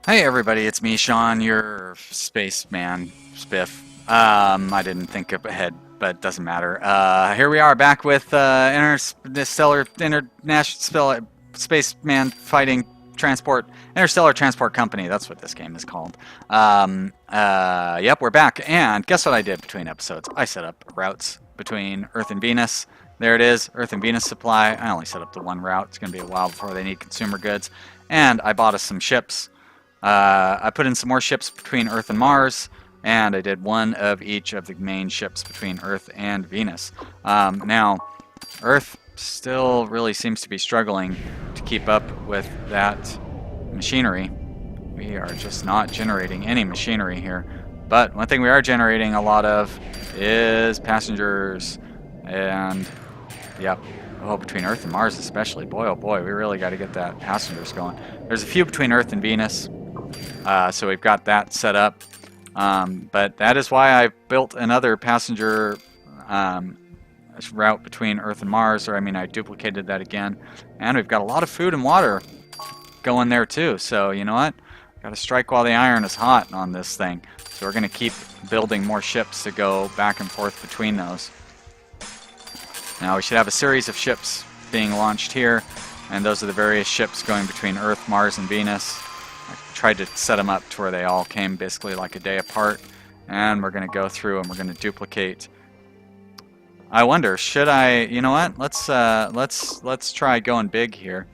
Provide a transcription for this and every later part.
Hey everybody, it's me, Sean, your spaceman, Spiff. I didn't think up ahead, but it doesn't matter. Here we are back with Interstellar International Spaceman Fighting Transport Interstellar Transport Company. That's what this game is called. Yep, we're back. And guess what I did between episodes? I set up routes between Earth and Venus. There it is, Earth and Venus supply. I only set up the one route. It's going to be a while before they need consumer goods. And I bought us some ships. I put in some more ships between Earth and Mars, and I did one of each of the main ships between Earth and Venus. Now, Earth still really seems to be struggling to keep up with that machinery. We are just not generating any machinery here. But one thing we are generating a lot of is passengers. And, yep. Oh, between Earth and Mars especially. Boy, oh boy, we really got to get that passengers going. There's a few between Earth and Venus. So we've got that set up. But that is why I built another passenger route between Earth and Mars. Or, I mean, I duplicated that again. And we've got a lot of food and water going there, too. So, you know what? Got to strike while the iron is hot on this thing. So we're going to keep building more ships to go back and forth between those. Now, we should have a series of ships being launched here. And those are the various ships going between Earth, Mars, and Venus. I tried to set them up to where they all came basically like a day apart, and we're going to go through and we're going to duplicate. I wonder, should I? You know what? Let's try going big here.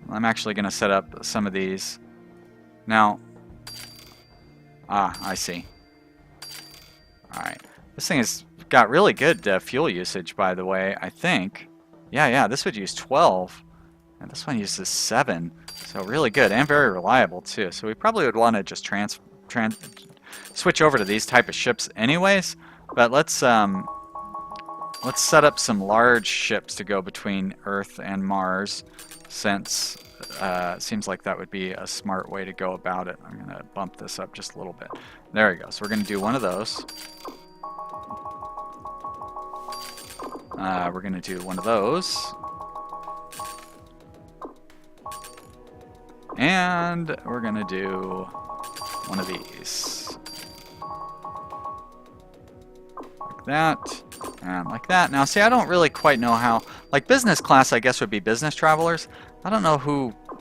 I'm actually going to set up some of these now. I see. All right, this thing has got really good fuel usage, by the way. I think. Yeah. This would use 12, and this one uses 7. So really good and very reliable too. So we probably would want to just switch over to these type of ships anyways. But let's set up some large ships to go between Earth and Mars, since it seems like that would be a smart way to go about it. I'm gonna bump this up just a little bit. There we go. So we're gonna do one of those. We're gonna do one of those. And we're going to do one of these. Like that, and like that. Now, see, I don't really quite know how... Like, business class, I guess, would be business travelers. I don't know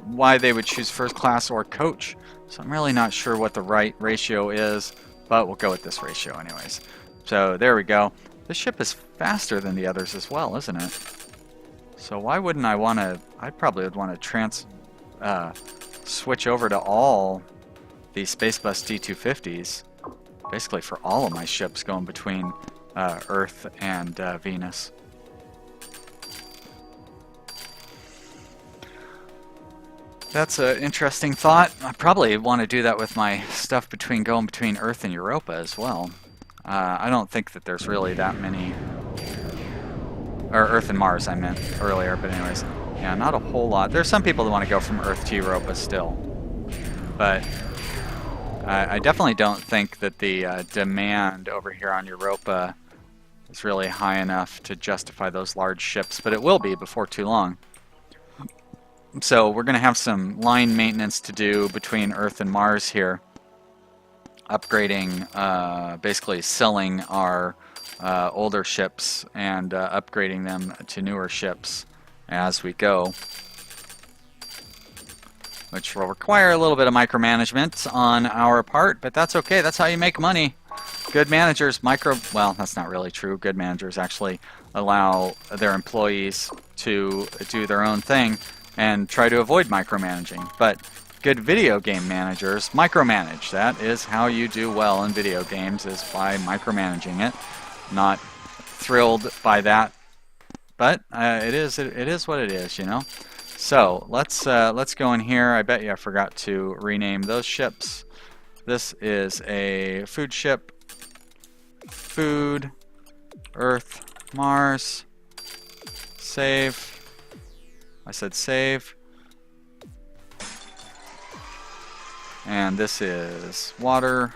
why they would choose first class or coach. So I'm really not sure what the right ratio is, but we'll go with this ratio anyways. So, there we go. This ship is faster than the others as well, isn't it? So why wouldn't I want to... I probably would want to switch over to all these Spacebus D250s, basically for all of my ships going between Earth and Venus. That's an interesting thought. I probably want to do that with my stuff going between Earth and Europa as well. I don't think that there's really that many... Or Earth and Mars, I meant earlier, but anyways. Yeah, not a whole lot. There's some people that want to go from Earth to Europa still. But I definitely don't think that the demand over here on Europa is really high enough to justify those large ships. But it will be before too long. So we're going to have some line maintenance to do between Earth and Mars here. Upgrading, basically selling our older ships and upgrading them to newer ships as we go, which will require a little bit of micromanagement on our part, but that's okay. That's how you make money. Good managers well, that's not really true. Good managers actually allow their employees to do their own thing and try to avoid micromanaging. But good video game managers micromanage. That is how you do well in video games, is by micromanaging it. Not thrilled by that, but it is what it is, you know. So let's go in here. I bet you I forgot to rename those ships. This is a food ship. Food, Earth, Mars. Save. I said save. And this is water.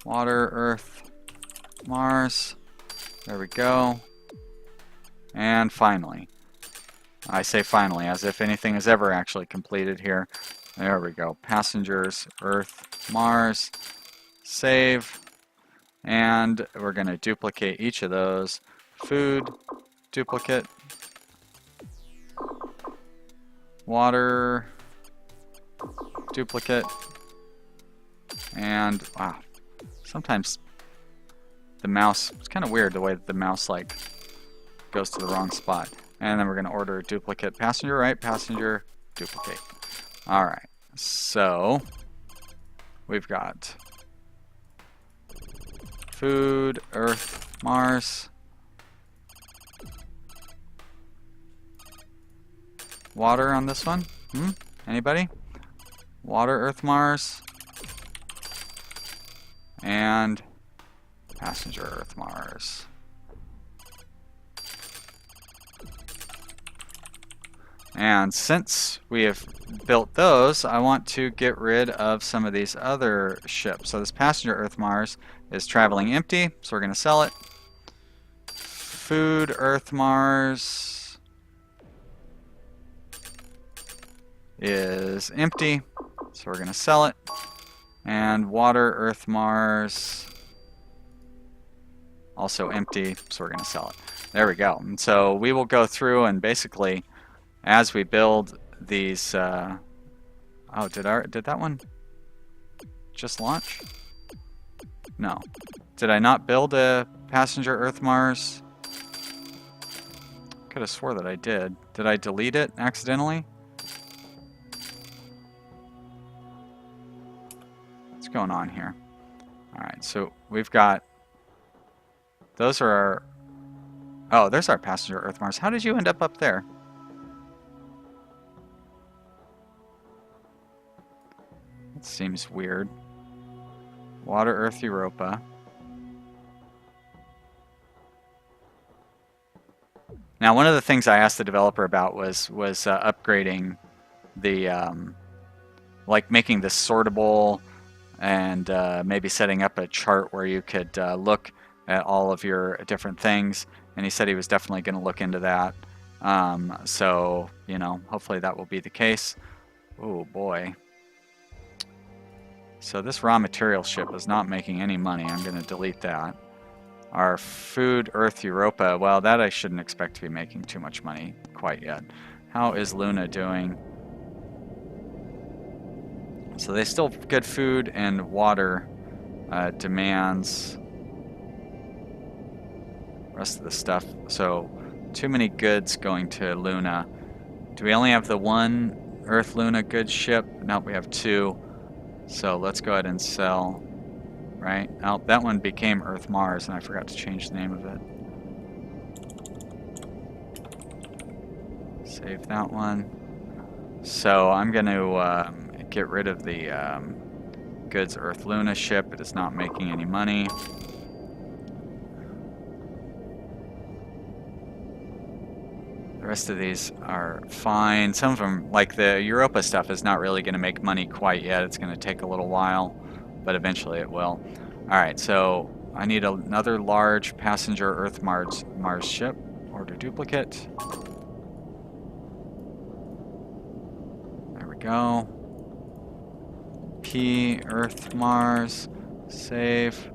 Water, Earth, Mars. There we go. And finally, I say finally, as if anything is ever actually completed here. There we go. Passengers, Earth, Mars, save, and we're going to duplicate each of those. Food, duplicate, water, duplicate, and wow, sometimes the mouse, it's kind of weird the way that the mouse like goes to the wrong spot. And then we're going to order a duplicate passenger, right? Passenger, duplicate. All right, so we've got food, Earth, Mars, water on this one. Anybody? Water, Earth, Mars, and passenger, Earth, Mars. And since we have built those, I want to get rid of some of these other ships. So this passenger Earth Mars is traveling empty, so we're going to sell it. Food Earth Mars is empty, so we're going to sell it. And water Earth Mars also empty, so we're going to sell it. There we go. And so we will go through and basically, as we build these, oh, did that one just launch? No. Did I not build a passenger Earth Mars? Could have swore that I did. Did I delete it accidentally? What's going on here? All right, so we've got, those are our, oh, there's our passenger Earth Mars. How did you end up there? Seems weird. Water, Earth, Europa. Now, one of the things I asked the developer about was upgrading the, like making this sortable, and maybe setting up a chart where you could look at all of your different things. And he said he was definitely going to look into that. So, you know, hopefully that will be the case. Oh boy. So this raw material ship is not making any money. I'm going to delete that. Our food, Earth, Europa, well, that I shouldn't expect to be making too much money quite yet. How is Luna doing? So they still have good food and water demands. Rest of the stuff. So too many goods going to Luna. Do we only have the one Earth Luna good ship? Nope, we have two. So let's go ahead and sell, right? Oh, that one became Earth Mars, and I forgot to change the name of it. Save that one. So I'm going to get rid of the goods Earth Luna ship. It is not making any money. The rest of these are fine. Some of them, like the Europa stuff, is not really going to make money quite yet. It's going to take a little while, but eventually it will. Alright, so I need another large passenger Earth Mars ship. Order duplicate. There we go. P, Earth Mars, save.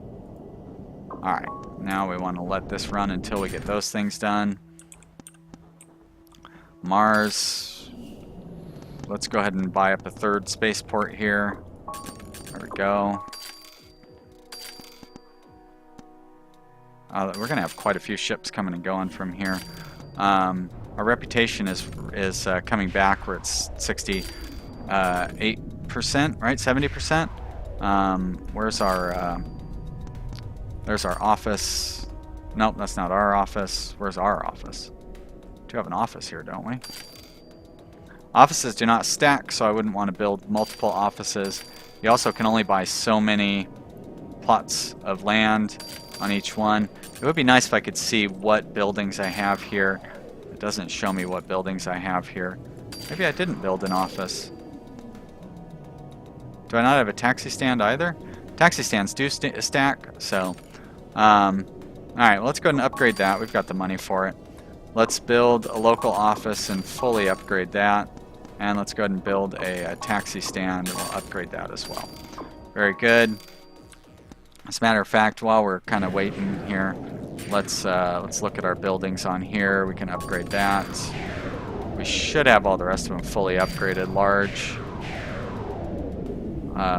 Alright, now we want to let this run until we get those things done. Mars. Let's go ahead and buy up a third spaceport here. There we go. We're going to have quite a few ships coming and going from here. Our reputation is coming back. We're at 68%, right? 70%. Where's our? There's our office. Nope, that's not our office. Where's our office? We do have an office here, don't we? Offices do not stack, so I wouldn't want to build multiple offices. You also can only buy so many plots of land on each one. It would be nice if I could see what buildings I have here. It doesn't show me what buildings I have here. Maybe I didn't build an office. Do I not have a taxi stand either? Taxi stands do stack, so... Alright, well, let's go ahead and upgrade that. We've got the money for it. Let's build a local office and fully upgrade that. And let's go ahead and build a taxi stand, and we'll upgrade that as well. Very good. As a matter of fact, while we're kind of waiting here, let's look at our buildings on here. We can upgrade that. We should have all the rest of them fully upgraded. Large.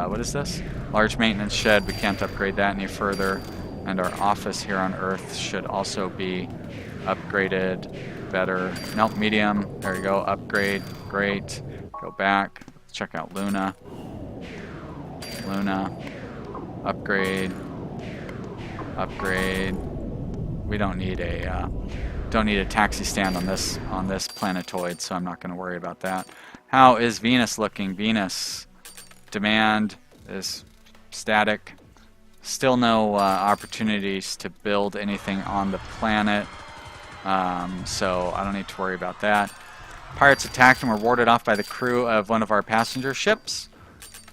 What is this? Large maintenance shed. We can't upgrade that any further. And our office here on Earth should also be upgraded better. Nope, medium. There you go. Upgrade. Great. Go back. Let's check out Luna. Luna. Upgrade. Upgrade. We don't need a taxi stand on this planetoid, so I'm not going to worry about that. How is Venus looking? Venus demand is static. Still no opportunities to build anything on the planet, so I don't need to worry about that. Pirates attacked and were warded off by the crew of one of our passenger ships.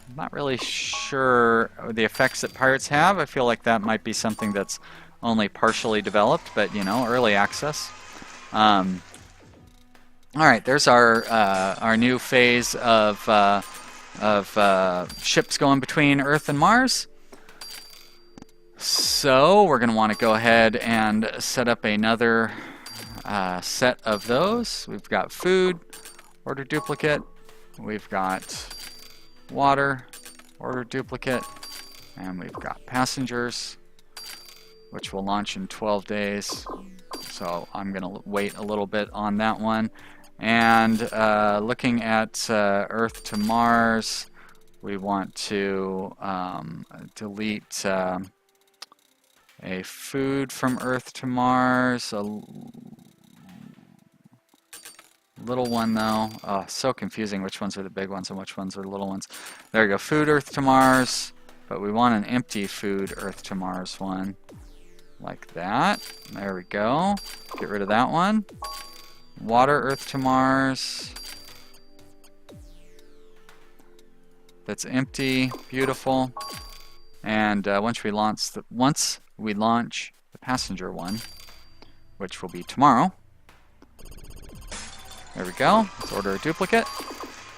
I'm not really sure the effects that pirates have. I feel like that might be something that's only partially developed, but you know, early access. All right, there's our new phase of ships going between Earth and Mars. So we're going to want to go ahead and set up another set of those. We've got food, order duplicate. We've got water, order duplicate. And we've got passengers, which will launch in 12 days. So I'm going to wait a little bit on that one. And looking at Earth to Mars, we want to delete a food from Earth to Mars. A little one though. Oh, so confusing which ones are the big ones and which ones are the little ones. There you go, food Earth to Mars. But we want an empty food Earth to Mars one. Like that. There we go. Get rid of that one. Water Earth to Mars. That's empty. Beautiful. And once we launch the passenger one, which will be tomorrow. There we go. Let's order a duplicate.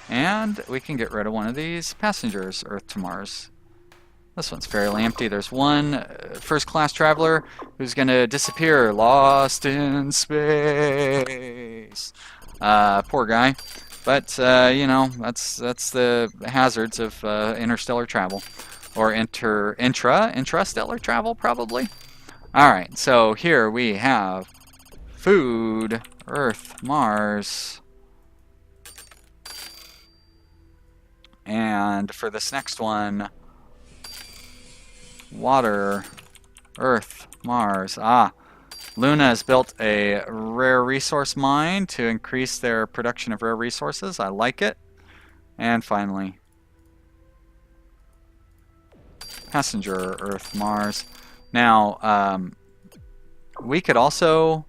And we can get rid of one of these passengers, Earth to Mars. This one's fairly empty. There's one first-class traveler who's going to disappear, lost in space. Poor guy. But, you know, that's the hazards of interstellar travel. Or intrastellar travel, probably. Alright, so here we have food, Earth, Mars. And for this next one, water, Earth, Mars. Luna has built a rare resource mine to increase their production of rare resources. I like it. And finally, passenger, Earth, Mars. Now, we could also,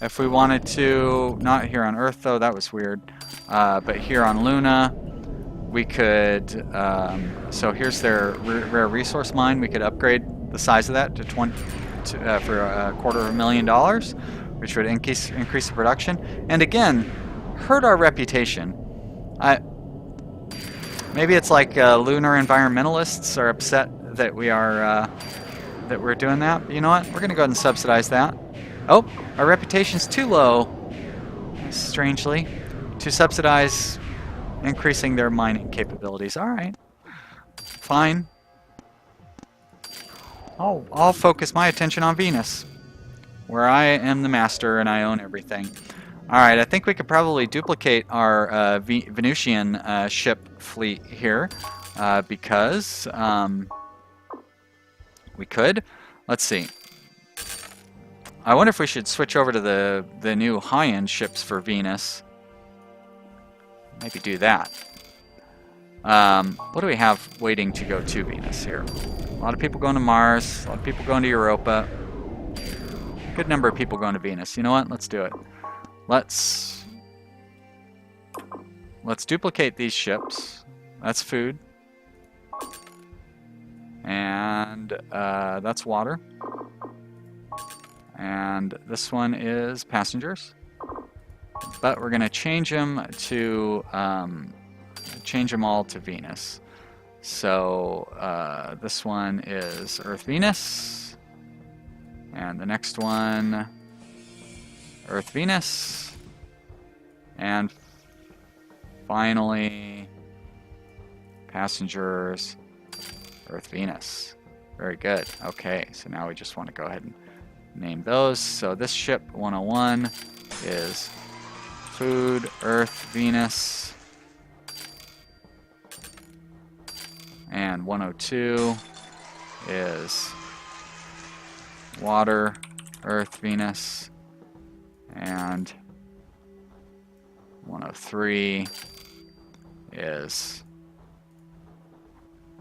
if we wanted to, not here on Earth though, that was weird, but here on Luna, we could, so here's their rare resource mine. We could upgrade the size of that to for $250,000, which would increase the production. And again, hurt our reputation. Maybe it's like lunar environmentalists are upset that we're doing that. But you know what? We're going to go ahead and subsidize that. Oh, our reputation's too low, strangely, to subsidize increasing their mining capabilities. Alright. Fine. I'll focus my attention on Venus, where I am the master and I own everything. Alright, I think we could probably duplicate our Venusian ship fleet here, because we could. Let's see. I wonder if we should switch over to the new high-end ships for Venus. Maybe do that. What do we have waiting to go to Venus here? A lot of people going to Mars, a lot of people going to Europa. Good number of people going to Venus. You know what? Let's do it. Let's duplicate these ships. That's food. And that's water. And this one is passengers. but we're going to change them to change them all to Venus. So this one is Earth Venus, and the next one Earth Venus, and finally passengers Earth Venus. Very good. Okay, so now we just want to go ahead and name those. So this ship 101 is Food Earth Venus, and 102 is Water Earth Venus, and 103 is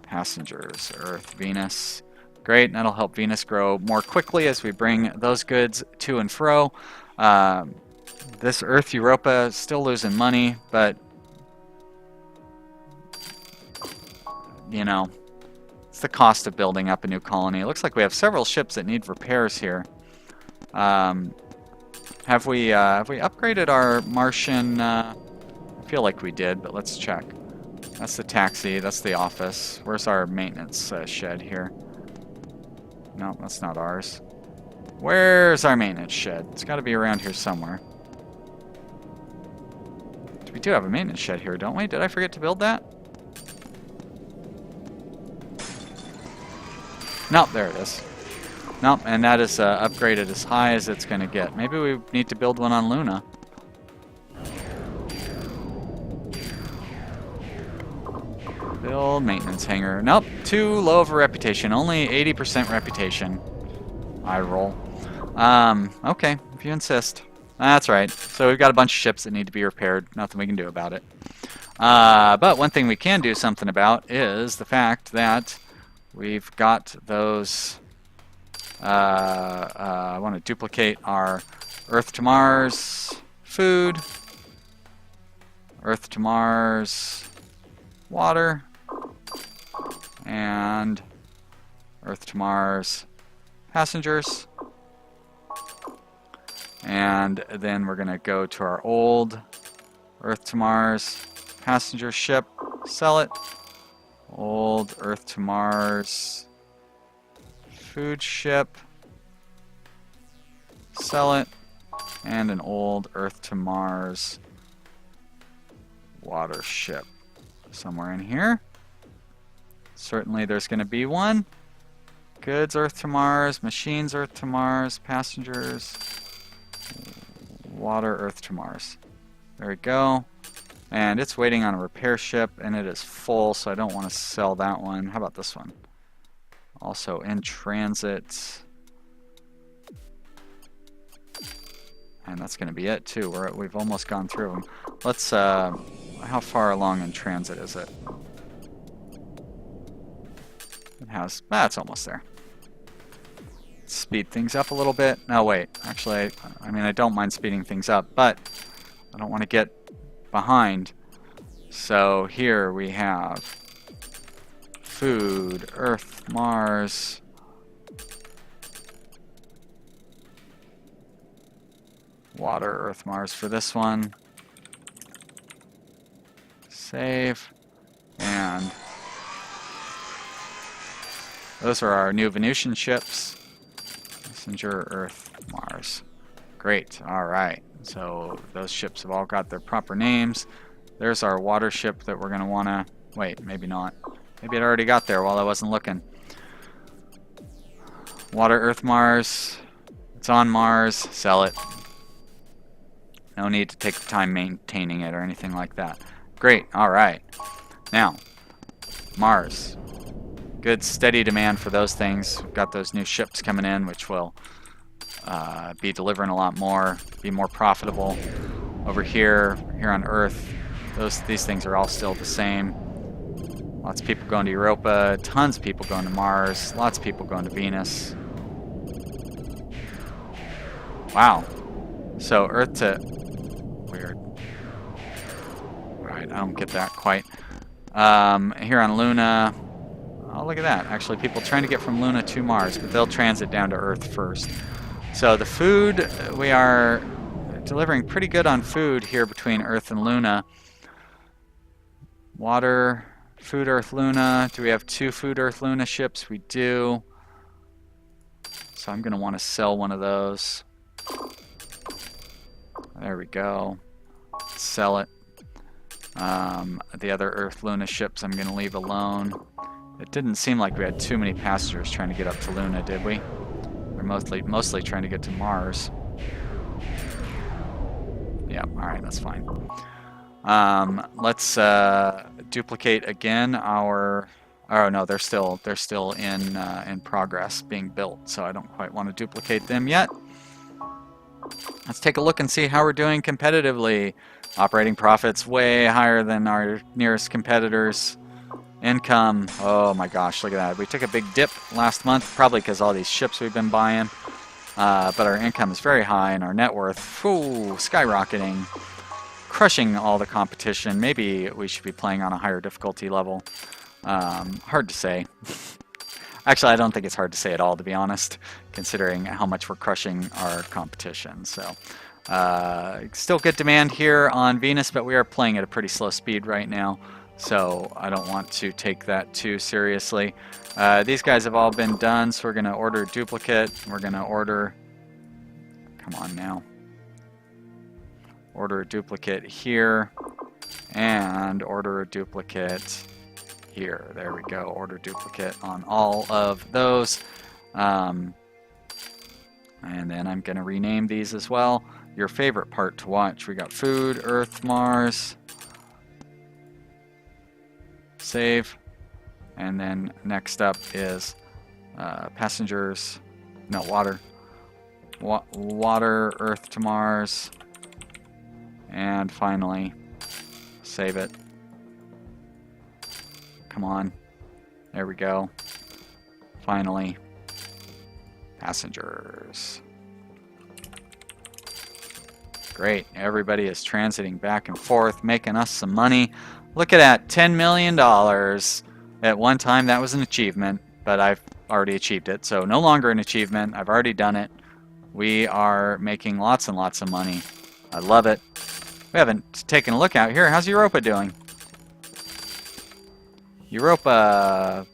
Passengers Earth Venus. Great, that'll help Venus grow more quickly as we bring those goods to and fro. This Earth Europa is still losing money, but you know, it's the cost of building up a new colony. It looks like we have several ships that need repairs here. Have we upgraded our Martian? I feel like we did, but let's check. That's the taxi. That's the office. Where's our maintenance shed here? No, that's not ours. Where's our maintenance shed? It's got to be around here somewhere. We do have a maintenance shed here, don't we? Did I forget to build that? Nope, there it is. Nope, and that is upgraded as high as it's going to get. Maybe we need to build one on Luna. Build maintenance hangar. Nope, too low of a reputation. Only 80% reputation. I roll. Okay, if you insist. That's right. So we've got a bunch of ships that need to be repaired. Nothing we can do about it. But one thing we can do something about is the fact that we've got those... I want to duplicate our Earth to Mars food, Earth to Mars water, and Earth to Mars passengers. And then we're going to go to our old Earth to Mars passenger ship, sell it. Old Earth to Mars food ship, sell it. And an old Earth to Mars water ship somewhere in here. Certainly there's going to be one. Goods Earth to Mars, machines Earth to Mars, passengers, water Earth to Mars. There we go. And it's waiting on a repair ship, and it is full, so I don't want to sell that one. How about this one? Also in transit. And that's going to be it, too. We've almost gone through them. Let's, how far along in transit is it? It has, it's almost there. Speed things up a little bit. No, wait. Actually, I mean, I don't mind speeding things up, but I don't want to get behind. So here we have food, Earth, Mars, water, Earth, Mars for this one. Save. And those are our new Venusian ships. Messenger, Earth, Mars. Great. All right. So those ships have all got their proper names. There's our water ship that we're going to want to... Wait, maybe not. Maybe it already got there while I wasn't looking. Water, Earth, Mars. It's on Mars. Sell it. No need to take the time maintaining it or anything like that. Great. All right. Now, Mars. Good steady demand for those things. We've got those new ships coming in, which will be delivering a lot more, be more profitable. Over here on Earth, these things are all still the same. Lots of people going to Europa, tons of people going to Mars, lots of people going to Venus. Wow. So Earth to... Weird. Right, I don't get that quite. Here on Luna... Oh, look at that. Actually, people trying to get from Luna to Mars, but they'll transit down to Earth first. So the food, we are delivering pretty good on food here between Earth and Luna. Water, food, Earth, Luna. Do we have 2 food, Earth, Luna ships? We do. So I'm going to want to sell one of those. There we go. Sell it. The other Earth, Luna ships I'm going to leave alone. It didn't seem like we had too many passengers trying to get up to Luna, did we? We're mostly trying to get to Mars. Yep, alright, that's fine. Let's duplicate again our... Oh no, they're still in progress, being built, so I don't quite want to duplicate them yet. Let's take a look and see how we're doing competitively. Operating profits way higher than our nearest competitors. Income, oh my gosh, look at that. We took a big dip last month, probably because all these ships we've been buying. But our income is very high and our net worth, skyrocketing. Crushing all the competition. Maybe we should be playing on a higher difficulty level. Hard to say. Actually, I don't think it's hard to say at all, to be honest, considering how much we're crushing our competition. So, still good demand here on Venus, but we are playing at a pretty slow speed right now. So I don't want to take that too seriously. These guys have all been done, so we're going to order a duplicate. We're going to order... Come on now. Order a duplicate here. And order a duplicate here. There we go. Order duplicate on all of those. And then I'm going to rename these as well. Your favorite part to watch. We got food, Earth, Mars... Save, and then next up is passengers, no, water, water, Earth to Mars, and finally save it. Come on, there we go. Finally, passengers. Great, everybody is transiting back and forth, making us some money. Look at that, $10 million. At one time, that was an achievement, but I've already achieved it. So no longer an achievement. I've already done it. We are making lots and lots of money. I love it. We haven't taken a look out here. How's Europa doing? Europa,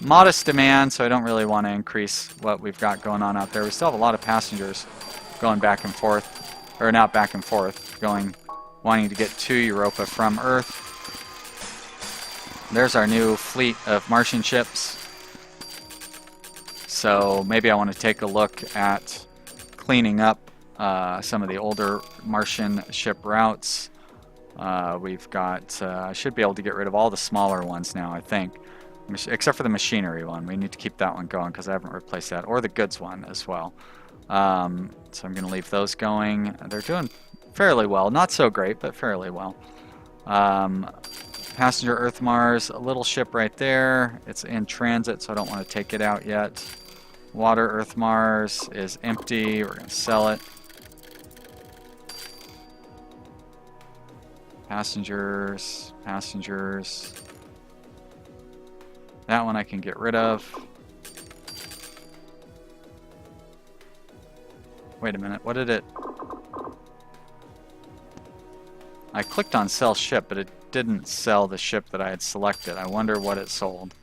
modest demand, so I don't really want to increase what we've got going on out there. We still have a lot of passengers going back and forth, or not back and forth, wanting to get to Europa from Earth. There's our new fleet of Martian ships. So maybe I want to take a look at cleaning up some of the older Martian ship routes. We've got, I should be able to get rid of all the smaller ones now, I think. Except for the machinery one. We need to keep that one going because I haven't replaced that. Or the goods one as well. So I'm going to leave those going. They're doing fairly well. Not so great, but fairly well. Passenger Earth Mars, a little ship right there. It's in transit, so I don't want to take it out yet. Water Earth Mars is empty. We're going to sell it. Passengers. That one I can get rid of. Wait a minute, what did it... I clicked on sell ship, but it didn't sell the ship that I had selected. I wonder what it sold.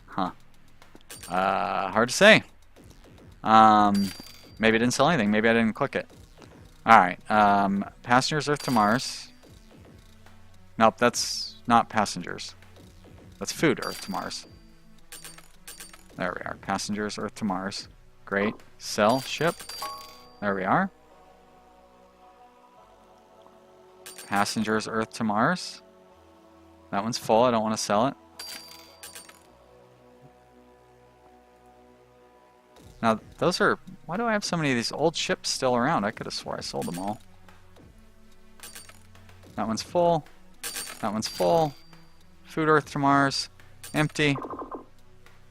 Huh. Hard to say. Maybe it didn't sell anything. Maybe I didn't click it. Alright, passengers Earth to Mars. Nope, that's not passengers. That's food Earth to Mars. There we are. Passengers Earth to Mars. Great. Sell ship. There we are. Passengers Earth to Mars. That one's full. I don't want to sell it. Now, those are... Why do I have so many of these old ships still around? I could have swore I sold them all. That one's full. That one's full. Food Earth to Mars. Empty.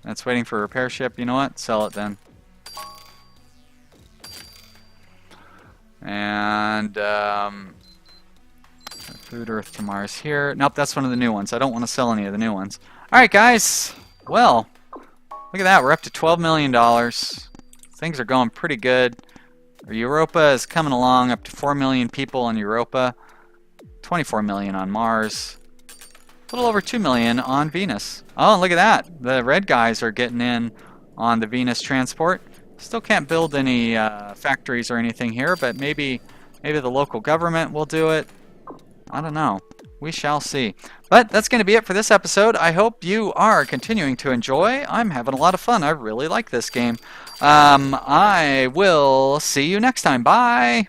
That's waiting for a repair ship. You know what? Sell it then. And food Earth to Mars here. Nope, that's one of the new ones. I don't want to sell any of the new ones. Alright guys, well, Look at that, we're up to $12 million. Things are going pretty good. Europa is coming along, up to 4 million people on Europa. 24 million on Mars. A little over 2 million on Venus. Oh, look at that. The red guys are getting in on the Venus transport. Still can't build any factories or anything here, but maybe the local government will do it. I don't know. We shall see. But that's going to be it for this episode. I hope you are continuing to enjoy. I'm having a lot of fun. I really like this game. I will see you next time. Bye!